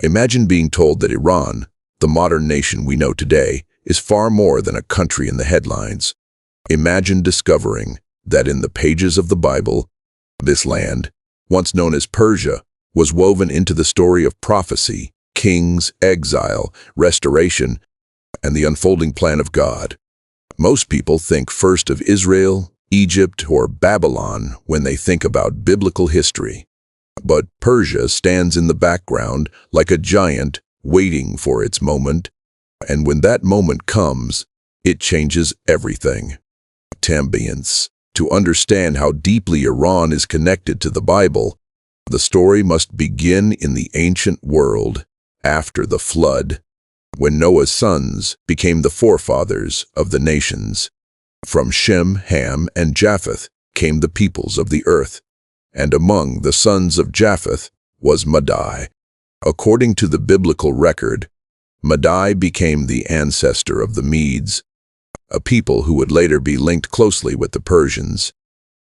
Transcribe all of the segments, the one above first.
Imagine being told that Iran, the modern nation we know today, is far more than a country in the headlines. Imagine discovering that in the pages of the Bible, this land, once known as Persia, was woven into the story of prophecy, kings, exile, restoration, and the unfolding plan of God. Most people think first of Israel, Egypt, or Babylon when they think about biblical history. But Persia stands in the background like a giant waiting for its moment, and when that moment comes, it changes everything. Ambience. To understand how deeply Iran is connected to the Bible, the story must begin in the ancient world after the flood, when Noah's sons became the forefathers of the nations. From Shem, Ham, and Japheth came the peoples of the earth, and among the sons of Japheth was Madai. According to the biblical record, Madai became the ancestor of the Medes, a people who would later be linked closely with the Persians.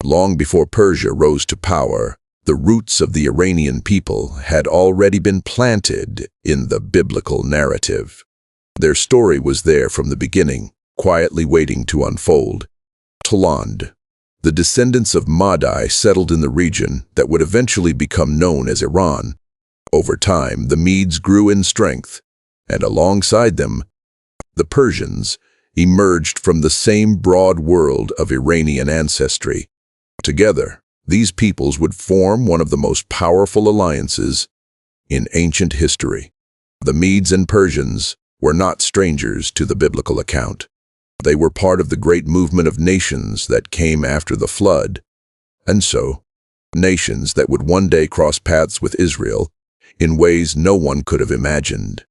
Long before Persia rose to power, the roots of the Iranian people had already been planted in the biblical narrative. Their story was there from the beginning, quietly waiting to unfold. Toland. The descendants of Madai settled in the region that would eventually become known as Iran. Over time, the Medes grew in strength, and alongside them, the Persians emerged from the same broad world of Iranian ancestry. Together, these peoples would form one of the most powerful alliances in ancient history. The Medes and Persians were not strangers to the biblical account. They were part of the great movement of nations that came after the flood, and so, nations that would one day cross paths with Israel in ways no one could have imagined.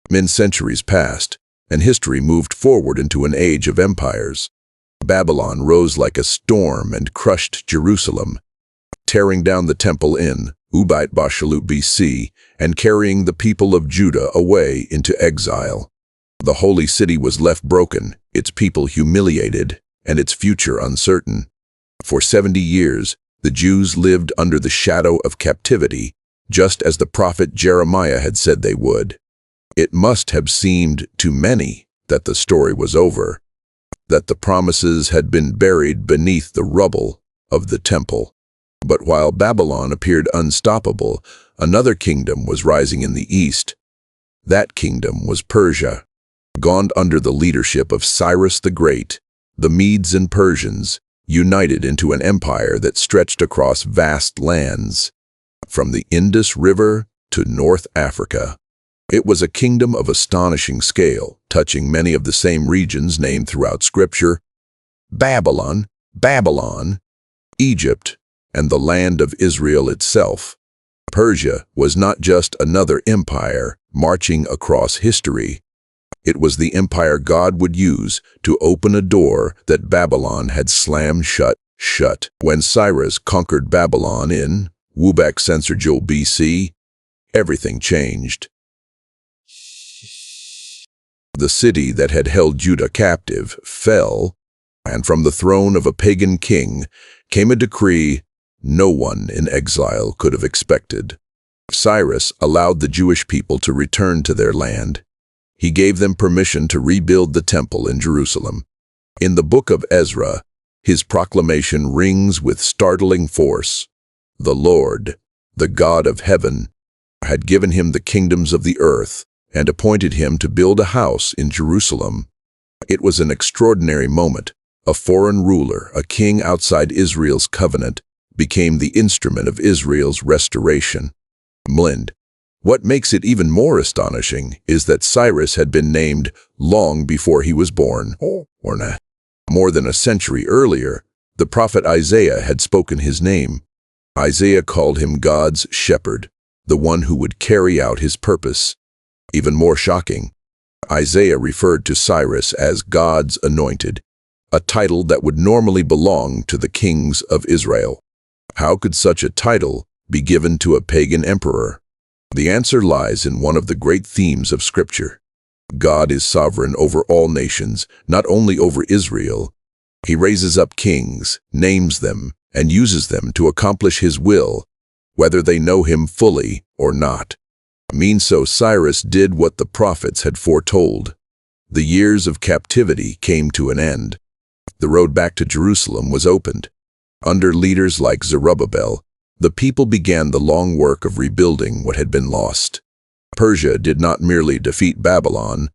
In centuries passed, and history moved forward into an age of empires. Babylon rose like a storm and crushed Jerusalem, tearing down the temple in Ubayt Bashalut BC and carrying the people of Judah away into exile. The holy city was left broken, its people humiliated, and its future uncertain. For 70 years, the Jews lived under the shadow of captivity, just as the prophet Jeremiah had said they would. It must have seemed to many that the story was over, that the promises had been buried beneath the rubble of the temple. But while Babylon appeared unstoppable, another kingdom was rising in the east. That kingdom was Persia. Gone under the leadership of Cyrus the Great, the Medes and Persians united into an empire that stretched across vast lands, from the Indus River to North Africa. It was a kingdom of astonishing scale, touching many of the same regions named throughout Scripture: Babylon, Egypt, and the land of Israel itself. Persia was not just another empire marching across history. It was the empire God would use to open a door that Babylon had slammed shut. When Cyrus conquered Babylon in Ubayt BC, everything changed. The city that had held Judah captive fell, and from the throne of a pagan king came a decree no one in exile could have expected. Cyrus allowed the Jewish people to return to their land. He gave them permission to rebuild the temple in Jerusalem. In the book of Ezra, his proclamation rings with startling force. The Lord, the God of heaven, had given him the kingdoms of the earth and appointed him to build a house in Jerusalem. It was an extraordinary moment. A foreign ruler, a king outside Israel's covenant, became the instrument of Israel's restoration. What makes it even more astonishing is that Cyrus had been named long before he was born. More than a century earlier, the prophet Isaiah had spoken his name. Isaiah called him God's shepherd, the one who would carry out his purpose. Even more shocking, Isaiah referred to Cyrus as God's anointed, a title that would normally belong to the kings of Israel. How could such a title be given to a pagan emperor? The answer lies in one of the great themes of Scripture. God is sovereign over all nations, not only over Israel. He raises up kings, names them, and uses them to accomplish His will, whether they know Him fully or not. So Cyrus did what the prophets had foretold. The years of captivity came to an end. The road back to Jerusalem was opened. Under leaders like Zerubbabel, the people began the long work of rebuilding what had been lost. Persia did not merely defeat Babylon,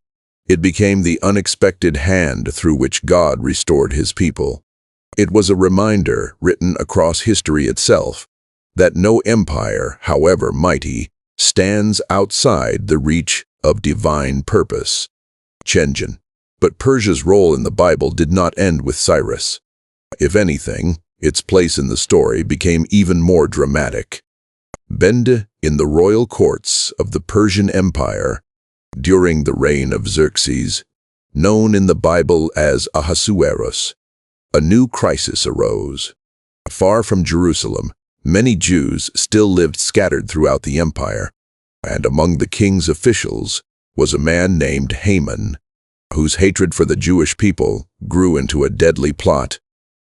it became the unexpected hand through which God restored his people. It was a reminder, written across history itself, that no empire, however mighty, stands outside the reach of divine purpose. Chenjin. But Persia's role in the Bible did not end with Cyrus. If anything, its place in the story became even more dramatic. Bende, in the royal courts of the Persian Empire, during the reign of Xerxes, known in the Bible as Ahasuerus, a new crisis arose. Far from Jerusalem, many Jews still lived scattered throughout the empire, and among the king's officials was a man named Haman, whose hatred for the Jewish people grew into a deadly plot.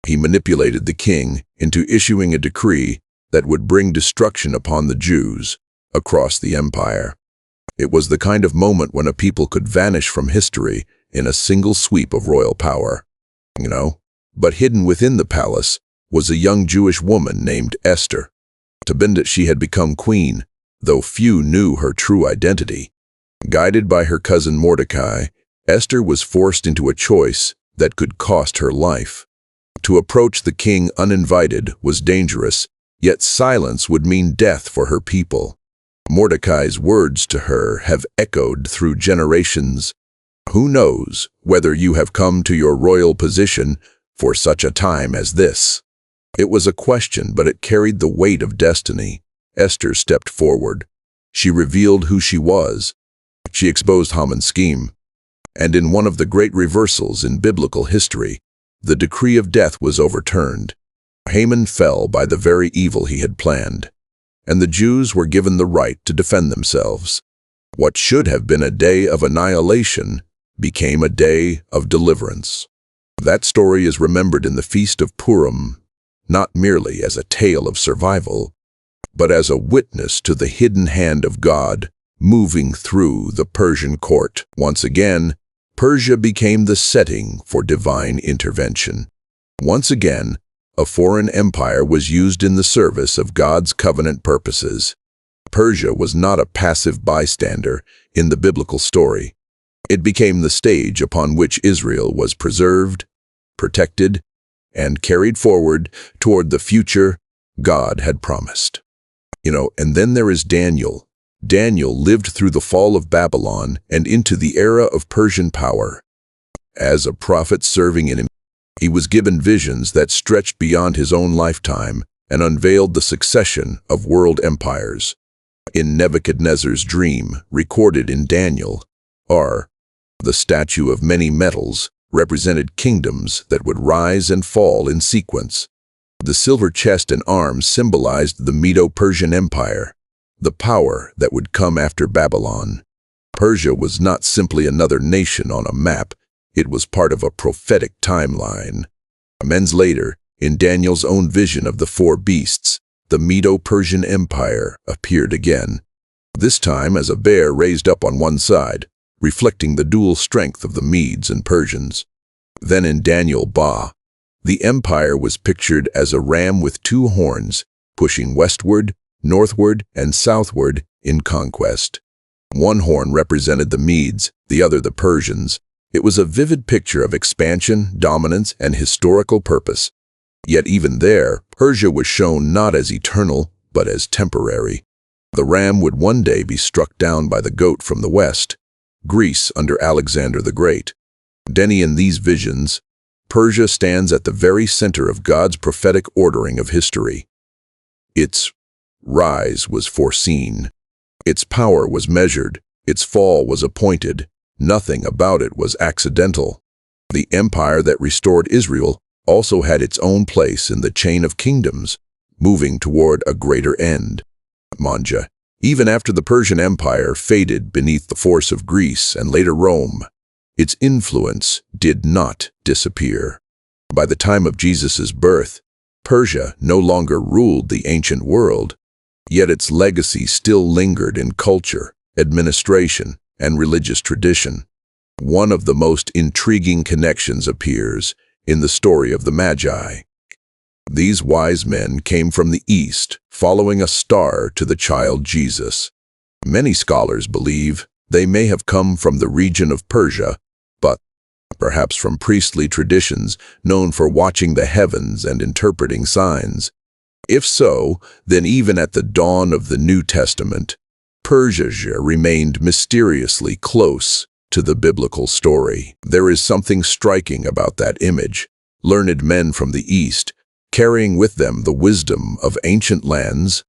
He manipulated the king into issuing a decree that would bring destruction upon the Jews across the empire. It was the kind of moment when a people could vanish from history in a single sweep of royal power. But hidden within the palace was a young Jewish woman named Esther. To Bende she had become queen, though few knew her true identity. Guided by her cousin Mordecai, Esther was forced into a choice that could cost her life. To approach the king uninvited was dangerous, yet silence would mean death for her people. Mordecai's words to her have echoed through generations. Who knows whether you have come to your royal position for such a time as this? It was a question, but it carried the weight of destiny. Esther stepped forward. She revealed who she was. She exposed Haman's scheme. And in one of the great reversals in biblical history, the decree of death was overturned. Haman fell by the very evil he had planned, and the Jews were given the right to defend themselves. What should have been a day of annihilation became a day of deliverance. That story is remembered in the Feast of Purim, not merely as a tale of survival, but as a witness to the hidden hand of God moving through the Persian court. Once again, Persia became the setting for divine intervention. Once again, a foreign empire was used in the service of God's covenant purposes. Persia was not a passive bystander in the biblical story. It became the stage upon which Israel was preserved, protected, and carried forward toward the future God had promised. And then there is Daniel. Daniel lived through the fall of Babylon and into the era of Persian power. As a prophet serving in him, he was given visions that stretched beyond his own lifetime and unveiled the succession of world empires. In Nebuchadnezzar's dream, recorded in Daniel, the statue of many metals represented kingdoms that would rise and fall in sequence. The silver chest and arms symbolized the Medo-Persian Empire, the power that would come after Babylon. Persia was not simply another nation on a map, it was part of a prophetic timeline. Months later, in Daniel's own vision of the four beasts, the Medo-Persian Empire appeared again, this time as a bear raised up on one side, reflecting the dual strength of the Medes and Persians. Then in Daniel Ba, the empire was pictured as a ram with two horns, pushing westward, northward, and southward in conquest. One horn represented the Medes, the other the Persians. It was a vivid picture of expansion, dominance, and historical purpose. Yet even there, Persia was shown not as eternal, but as temporary. The ram would one day be struck down by the goat from the west, Greece under Alexander the Great. In these visions, Persia stands at the very center of God's prophetic ordering of history. Its rise was foreseen. Its power was measured. Its fall was appointed. Nothing about it was accidental. The empire that restored Israel also had its own place in the chain of kingdoms, moving toward a greater end. Manja. Even after the Persian Empire faded beneath the force of Greece and later Rome, its influence did not disappear. By the time of Jesus' birth, Persia no longer ruled the ancient world, yet its legacy still lingered in culture, administration, and religious tradition. One of the most intriguing connections appears in the story of the Magi. These wise men came from the east, following a star to the child Jesus. Many scholars believe they may have come from the region of Persia, but perhaps from priestly traditions known for watching the heavens and interpreting signs. If so, then even at the dawn of the New Testament, Persia remained mysteriously close to the biblical story. There is something striking about that image. Learned men from the East, carrying with them the wisdom of ancient lands,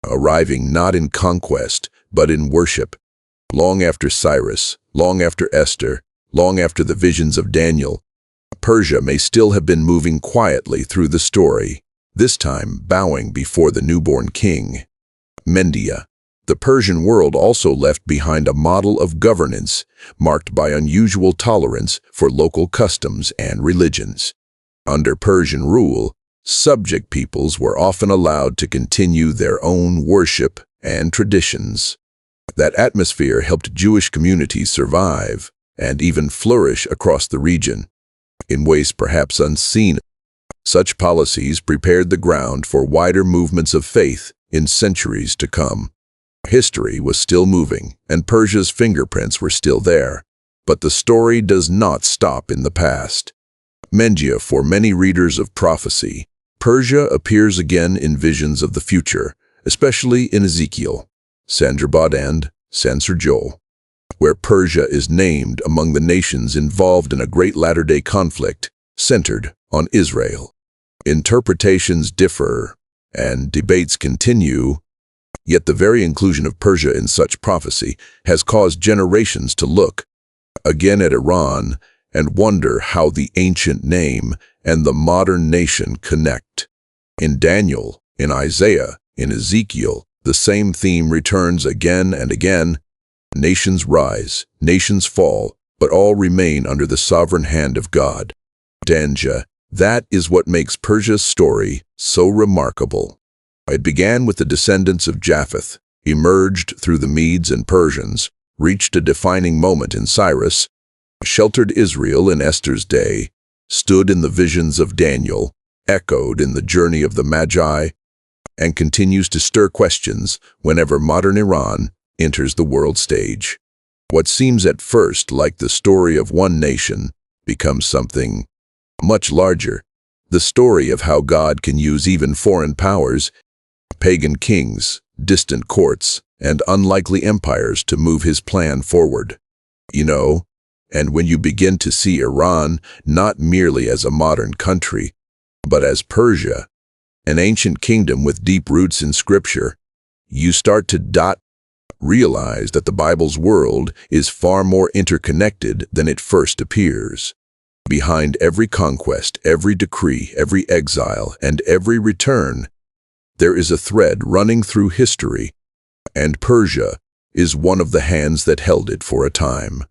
arriving not in conquest, but in worship. Long after Cyrus, long after Esther, long after the visions of Daniel, Persia may still have been moving quietly through the story, this time bowing before the newborn king. Media. The Persian world also left behind a model of governance marked by unusual tolerance for local customs and religions. Under Persian rule, subject peoples were often allowed to continue their own worship and traditions. That atmosphere helped Jewish communities survive and even flourish across the region, in ways perhaps unseen. Such policies prepared the ground for wider movements of faith in centuries to come. History was still moving, and Persia's fingerprints were still there. But the story does not stop in the past. Media. For many readers of prophecy, Persia appears again in visions of the future, especially in Ezekiel, Sanderbad and Sansur, where Persia is named among the nations involved in a great latter-day conflict centered on Israel. Interpretations differ, and debates continue. Yet the very inclusion of Persia in such prophecy has caused generations to look again at Iran and wonder how the ancient name and the modern nation connect. In Daniel, in Isaiah, in Ezekiel, the same theme returns again and again. Nations rise, nations fall, but all remain under the sovereign hand of God. Danja. That is what makes Persia's story so remarkable. It began with the descendants of Japheth, emerged through the Medes and Persians, reached a defining moment in Cyrus, sheltered Israel in Esther's day, stood in the visions of Daniel, echoed in the journey of the Magi, and continues to stir questions whenever modern Iran enters the world stage. What seems at first like the story of one nation becomes something much larger, the story of how God can use even foreign powers, pagan kings, distant courts, and unlikely empires to move his plan forward. And when you begin to see Iran not merely as a modern country, but as Persia, an ancient kingdom with deep roots in Scripture, you start to realize that the Bible's world is far more interconnected than it first appears. Behind every conquest, every decree, every exile, and every return, there is a thread running through history, and Persia is one of the hands that held it for a time.